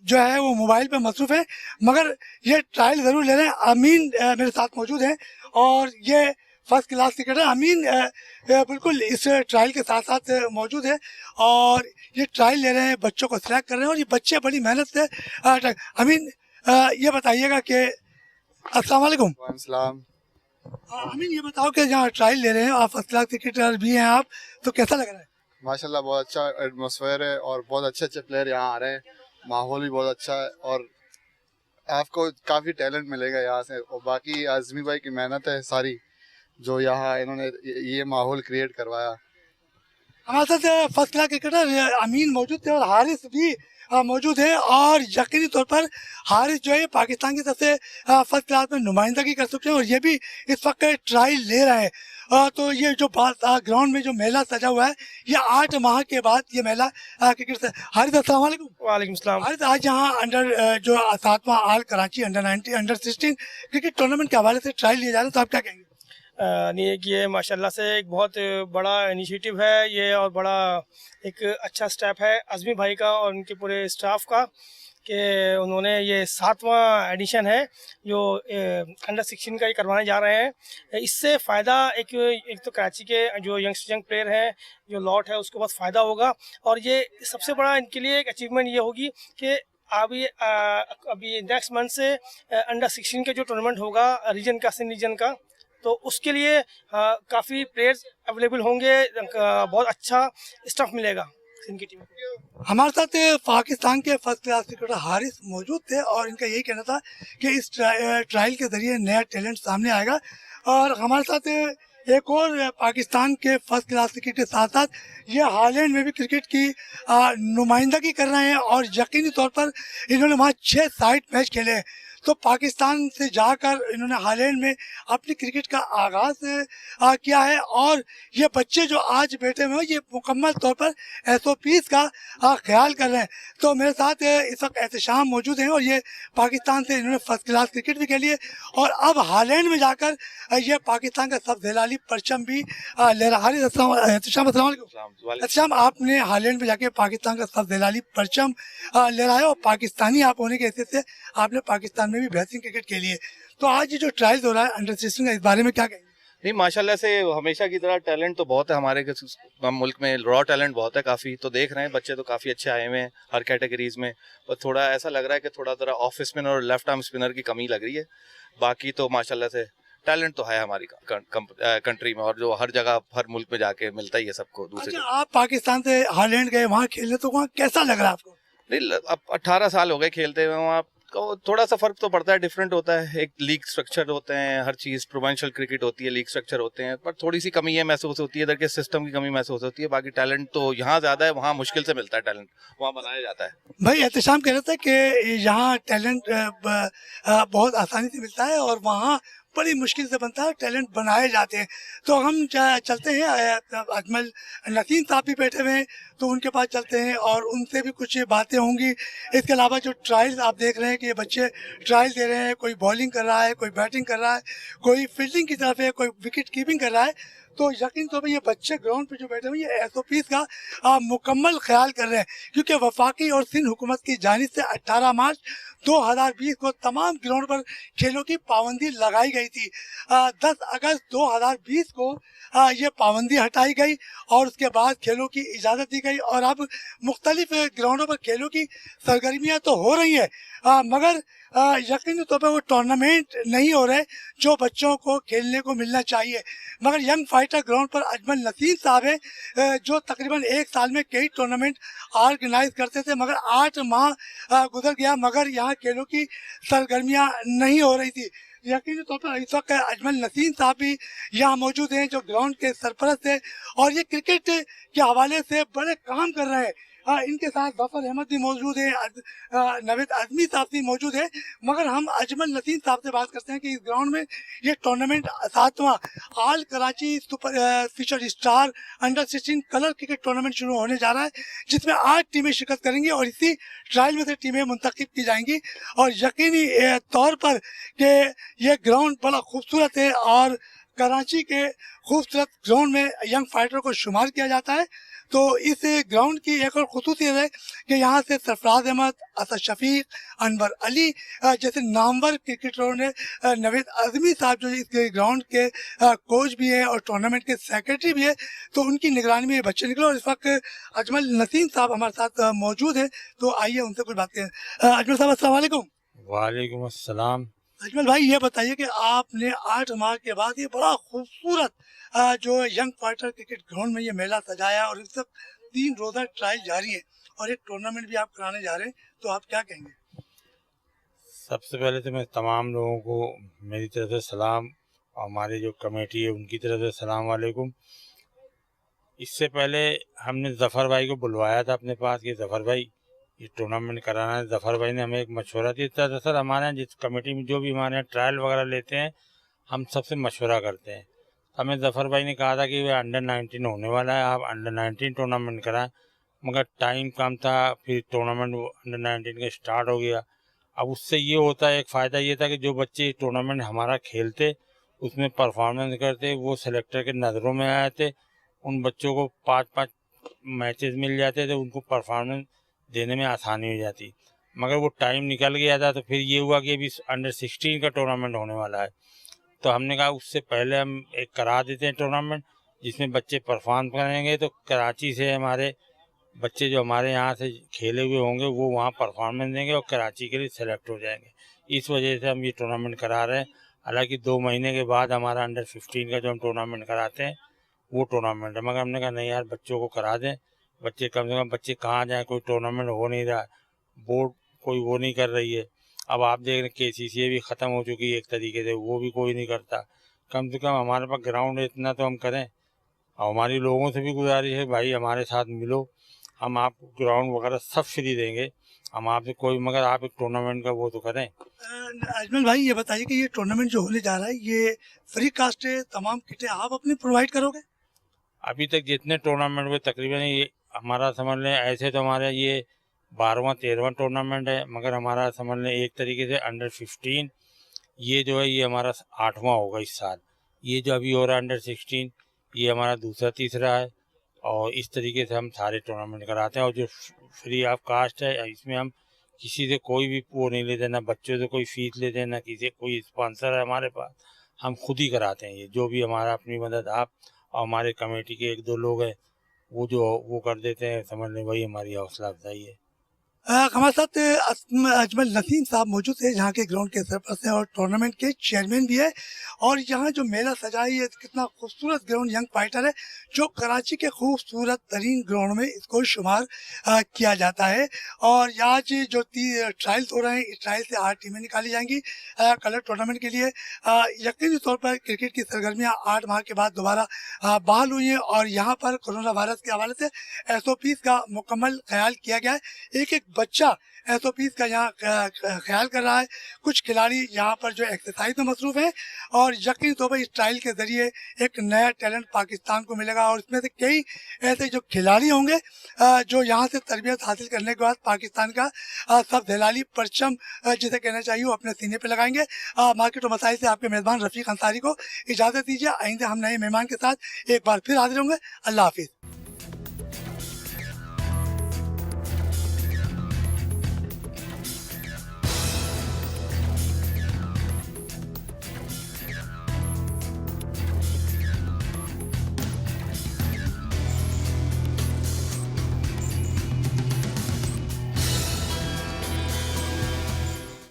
जो है वो मोबाइल पे मसरूफ़ है, मगर ये ट्रायल ज़रूर ले रहे हैं। अमीन मेरे साथ मौजूद हैं और ये फर्स्ट क्लास क्रिकेटर अमीन बिल्कुल इस ट्रायल के साथ साथ मौजूद है और ये ट्रायल ले रहे हैं, बच्चों को सिलेक्ट कर रहे हैं और ये बच्चे बड़ी मेहनत से अमीन ये बताइएगा कि अस्सलाम वालेकुम। सलाम। अमीन ये बताओ कि जहाँ ट्रायल ले रहे हैं आप फर्स्ट क्लास क्रिकेटर भी हैं आप, तो कैसा लग रहा है? माशाल्लाह बहुत अच्छा एटमॉस्फेयर है और बहुत अच्छे अच्छे प्लेयर यहाँ आ रहे हैं, माहौल भी बहुत अच्छा है और आपको काफ़ी टैलेंट मिलेगा यहाँ से। और बाकी आज़मी भाई की मेहनत है सारी, जो यहाँ इन्होंने ये माहौल क्रिएट करवाया। हमारे साथ फर्स्ट क्लास क्रिकेटर अमीन मौजूद थे और हारिस भी मौजूद है और यकीनी तौर पर हारिस जो है पाकिस्तान की तरफ से फर्स्ट क्लास में नुमाइंदगी कर सकते हैं और ये भी इस वक्त ट्रायल ले रहे हैं। तो ये जो ग्राउंड में जो मेला सजा हुआ है ये 8 माह के बाद ये मेला क्रिकेट से। हारिस अस्सलाम वालेकुम। वालेकुम सलाम। हारिस आज यहाँ अंडर जो 7वां all Karachi under 16 cricket tournament के हवाले से ट्रायल लिए जा रहे हैं, तो आप क्या कहेंगे? नहीं कि ये माशाल्लाह से एक बहुत बड़ा इनिशिएटिव है ये और बड़ा एक अच्छा स्टेप है आज़मी भाई का और उनके पूरे स्टाफ का कि उन्होंने ये 7वां एडिशन है जो अंडर 16 का ही करवाने जा रहे हैं। इससे फ़ायदा एक तो कराची के जो यंग प्लेयर हैं जो लॉट है उसको बहुत फ़ायदा होगा और ये सबसे बड़ा इनके लिए एक अचीवमेंट ये होगी कि अभी नेक्स्ट मंथ से अंडर 16 का जो टूर्नामेंट होगा रीजन का सिंध रीजन का, तो उसके लिए काफ़ी प्लेयर्स अवेलेबल होंगे, बहुत अच्छा स्टाफ मिलेगा इनकी टीम। हमारे साथ पाकिस्तान के फर्स्ट क्लास क्रिकेटर हारिस मौजूद थे और इनका यही कहना था कि इस ट्रायल के जरिए नया टैलेंट सामने आएगा। और हमारे साथ एक और पाकिस्तान के फर्स्ट क्लास क्रिकेट के साथ साथ ये हालैंड में भी क्रिकेट की नुमाइंदगी कर रहे हैं और यकीनी तौर पर इन्होंने वहाँ 6 साइड मैच खेले हैं। तो पाकिस्तान से जाकर इन्होंने हालैंड में अपनी क्रिकेट का आगाज़ किया है और ये बच्चे जो आज बैठे हुए हैं ये मुकम्मल तौर पर SOPs का ख्याल कर रहे हैं। तो मेरे साथ इस वक्त एहतशाम मौजूद हैं और ये पाकिस्तान से इन्होंने फर्स्ट क्लास क्रिकेट भी खेली है और अब हालैंड में जाकर ये पाकिस्तान का सब जलाली परचम भी ले रहा है। एहतशाम आपने हालैंड में जाके पाकिस्तान का सब जलाली परचम ले रहा है और पाकिस्तानी आप होने की हैसियत से आपने पाकिस्तान में भी बेहतरीन क्रिकेट खेली है। तो आज ये जो ट्रायल हो रहा है अंडर 16 का, इस बारे में क्या कहेंगे? नहीं माशाल्लाह से हमेशा की तरह टैलेंट तो बहुत है हमारे मुल्क में, रॉ टैलेंट बहुत है काफ़ी। तो देख रहे हैं बच्चे तो काफ़ी अच्छे आए हुए हैं हर कैटेगरीज में, और थोड़ा ऐसा लग रहा है कि थोड़ा ज़रा ऑफ स्पिनर और लेफ्ट आर्म स्पिनर की कमी लग रही है। बाकी तो माशाल्लाह से टैलेंट तो है हमारी कंट्री में और जो हर जगह हर मुल्क में जाके मिलता ही है सबको। दूसरे आप पाकिस्तान से हालैंड गए, वहाँ खेलने, तो वहाँ कैसा लग रहा है आपको? नहीं अब 18 साल हो गए खेलते हुए वहाँ, थोड़ा सा फर्क तो पड़ता है, डिफरेंट होता है। एक लीग स्ट्रक्चर होते हैं, हर चीज़ प्रोविंशियल क्रिकेट होती है, लीग स्ट्रक्चर होते हैं, पर थोड़ी सी कमी है महसूस होती है, इधर के सिस्टम की कमी महसूस होती है। बाकी टैलेंट तो यहाँ ज़्यादा है, वहाँ मुश्किल से मिलता है टैलेंट, वहाँ बनाया जाता है। भाई एहतशाम कह रहे थे कि यहाँ टैलेंट बहुत आसानी से मिलता है और वहाँ बड़ी मुश्किल से बनता है, टैलेंट बनाए जाते हैं। तो हम चलते हैं, अजमल नसीम साहब भी बैठे हुए हैं तो उनके पास चलते हैं और उनसे भी कुछ बातें होंगी। इसके अलावा जो ट्रायल्स आप देख रहे हैं कि ये बच्चे ट्रायल दे रहे हैं, कोई बॉलिंग कर रहा है, कोई बैटिंग कर रहा है, कोई फील्डिंग की तरफ है, कोई विकेट कीपिंग कर रहा है। तो यकीन तौर पर ये बच्चे ग्राउंड पे जो बैठे हुए ये SOPs का मुकम्मल ख्याल कर रहे हैं, क्योंकि वफाकी और सिंध हुकूमत की जानिब से 18 मार्च 2020 को तमाम ग्राउंड पर खेलों की पाबंदी लगाई गई थी। 10 अगस्त 2020 को ये पाबंदी हटाई गई और उसके बाद खेलों की इजाज़त दी गई और अब मुख्तलिफ ग्राउंडों पर खेलों की सरगर्मियाँ तो हो रही हैं, मगर यकीनी तौर पर वो टूर्नामेंट नहीं हो रहे जो बच्चों को खेलने को मिलना चाहिए। मगर यंग फाइटर ग्राउंड पर अजमल नसीम साहब हैं जो तकरीबन 1 साल में कई टूर्नामेंट ऑर्गेनाइज करते थे, मगर 8 माह गुजर गया मगर यहाँ खेलों की सरगर्मियाँ नहीं हो रही थी। यकीनी तौर पर इस वक्त अजमल नसीम साहब भी यहाँ मौजूद हैं जो ग्राउंड के सरपरस्त है और ये क्रिकेट के हवाले से बड़े काम कर रहे हैं। इनके साथ जफर अहमद भी मौजूद है, नवेद आजमी साहब भी मौजूद है। मगर हम अजमल नसीम साहब से बात करते हैं कि इस ग्राउंड में ये टूर्नामेंट 7वां all Karachi super feature star under 16 colour cricket tournament शुरू होने जा रहा है, जिसमें 8 टीमें शिरकत करेंगी और इसी ट्रायल में से टीमें मुंतखब की जाएंगी। और यकीनी तौर पर कि यह ग्राउंड बड़ा खूबसूरत है और कराची के खूबसूरत ग्राउंड में यंग फाइटर को शुमार किया जाता है। तो इस ग्राउंड की एक और खुसूसियत है कि यहाँ से सरफराज अहमद, असद शफीक, अनवर अली जैसे नामवर क्रिकेटरों ने, नवेद आजमी साहब जो इस ग्राउंड के कोच भी हैं और टूर्नामेंट के सेक्रेटरी भी है, तो उनकी निगरानी में ये बच्चे निकले। और इस वक्त अजमल नसीम साहब हमारे साथ मौजूद हैं, तो आइए उनसे कुछ बात करें। अजमल साहब अस्सलाम वालेकुम। वालेकुम अस्सलाम। अजमल भाई ये बताइए कि आपने 8 माह के बाद ये बड़ा खूबसूरत जो यंग फाइटर क्रिकेट ग्राउंड में ये मेला सजाया और इस वक्त 3 रोज़ा ट्रायल जारी है और एक टूर्नामेंट भी आप कराने जा रहे हैं, तो आप क्या कहेंगे? सबसे पहले तो मैं तमाम लोगों को मेरी तरफ से सलाम और हमारी जो कमेटी है उनकी तरफ से सलाम वालेकुम। इससे पहले हमने ज़फ़र भाई को बुलवाया था अपने पास कि ज़फ़र भाई ये टूर्नामेंट कराना है। ज़फ़र भाई ने हमें एक मशवरा दिया। दरअसल हमारे यहाँ जिस कमेटी में जो भी हमारे यहाँ ट्रायल वगैरह लेते हैं हम सबसे मशवरा करते हैं। हमें ज़फ़र भाई ने कहा था कि वह अंडर 19 होने वाला है, आप अंडर 19 टूर्नामेंट कराएं, मगर टाइम कम था, फिर टूर्नामेंट अंडर 19 का स्टार्ट हो गया। अब उससे ये होता है, एक फ़ायदा ये था कि जो बच्चे टूर्नामेंट हमारा खेलते उसमें परफॉर्मेंस करते, वो सेलेक्टर के नज़रों में आए थे, उन बच्चों को 5-5 मैचेस मिल जाते थे, उनको परफॉर्मेंस देने में आसानी हो जाती। मगर वो टाइम निकल गया था, तो फिर ये हुआ कि अभी अंडर 16 का टूर्नामेंट होने वाला है, तो हमने कहा उससे पहले हम एक करा देते हैं टूर्नामेंट जिसमें बच्चे परफॉर्म करेंगे। तो कराची से हमारे बच्चे जो हमारे यहाँ से खेले हुए होंगे वो वहाँ परफॉर्मेंस देंगे और कराची के लिए सेलेक्ट हो जाएंगे। इस वजह से हम ये टूर्नामेंट करा रहे हैं। हालांकि 2 महीने के बाद हमारा अंडर 15 का जो हम टूर्नामेंट कराते हैं वो टूर्नामेंट है, मगर हमने कहा नहीं यार बच्चों को करा दें, बच्चे कम से कम बच्चे कहाँ जाएँ, कोई टूर्नामेंट हो नहीं रहा, बोर्ड कोई वो नहीं कर रही है। अब आप देख रहे हैं KCCA भी ख़त्म हो चुकी है एक तरीके से, वो भी कोई नहीं करता। कम से कम हमारे पास ग्राउंड है, इतना तो हम करें। और हमारी लोगों से भी गुजारिश है भाई हमारे साथ मिलो, हम आपको ग्राउंड वगैरह सब फ्री देंगे, हम आपसे कोई, मगर आप एक टूर्नामेंट का वो तो करें। अजमल भाई ये बताइए कि ये टूर्नामेंट जो होने जा रहा है ये फ्री कास्ट है, तमाम किटें आप अपनी प्रोवाइड करोगे? अभी तक जितने टूर्नामेंट हुए तकरीबन ये हमारा समझ लें, ऐसे तो हमारे ये 12वां 13वां टूर्नामेंट है, मगर हमारा समझ लें एक तरीके से अंडर 15 ये जो है ये हमारा 8वां होगा इस साल। ये जो अभी हो रहा है अंडर 16 ये हमारा दूसरा तीसरा है। और इस तरीके से हम सारे टूर्नामेंट कराते हैं। और जो फ्री ऑफ कास्ट है इसमें हम किसी से कोई भी वो नहीं लेते, ना बच्चों से कोई फीस लेते हैं, ना किसी कोई स्पॉन्सर है हमारे पास, हम खुद ही कराते हैं। ये जो भी हमारा अपनी मदद आप और हमारे कमेटी के 1-2 लोग हैं वो जो वो कर देते हैं, समझ लें वही हमारी हौसला अफजाई है। हमारे साथ अजमल नसीम साहब मौजूद है, जहाँ के ग्राउंड के सरपरस्त हैं और टूर्नामेंट के चेयरमैन भी है। और यहाँ जो मेला सजाई है कितना खूबसूरत ग्राउंड यंग फाइटर है जो कराची के खूबसूरत तरीन ग्राउंड में इसको शुमार किया जाता है। और आज जो ट्रायल्स हो रहे हैं इस ट्रायल से 8 टीमें निकाली जाएंगी कलर टूर्नामेंट के लिए। यकीनी तौर पर क्रिकेट की सरगर्मियाँ 8 माह के बाद दोबारा बहाल हुई हैं और यहाँ पर कोरोना वायरस के हवाले से SOPs का मुकम्मल ख्याल किया गया है। एक बच्चा SOPs का यहाँ ख्याल कर रहा है। कुछ खिलाड़ी यहाँ पर जो एक्सरसाइज में मसरूफ हैं और यकीन तौर पर इस ट्रायल के जरिए एक नया टैलेंट पाकिस्तान को मिलेगा। और इसमें से कई ऐसे जो खिलाड़ी होंगे जो यहाँ से तरबियत हासिल करने के बाद पाकिस्तान का सब दलाली परचम जिसे कहना चाहिए वो अपने सीने पर लगाएंगे। मार्केट और मसाइल से आपके मेज़बान रफ़ीक अंसारी को इजाज़त दीजिए। आइंदे हम नए मेहमान के साथ एक बार फिर हाजिर होंगे। अल्लाह हाफिज़।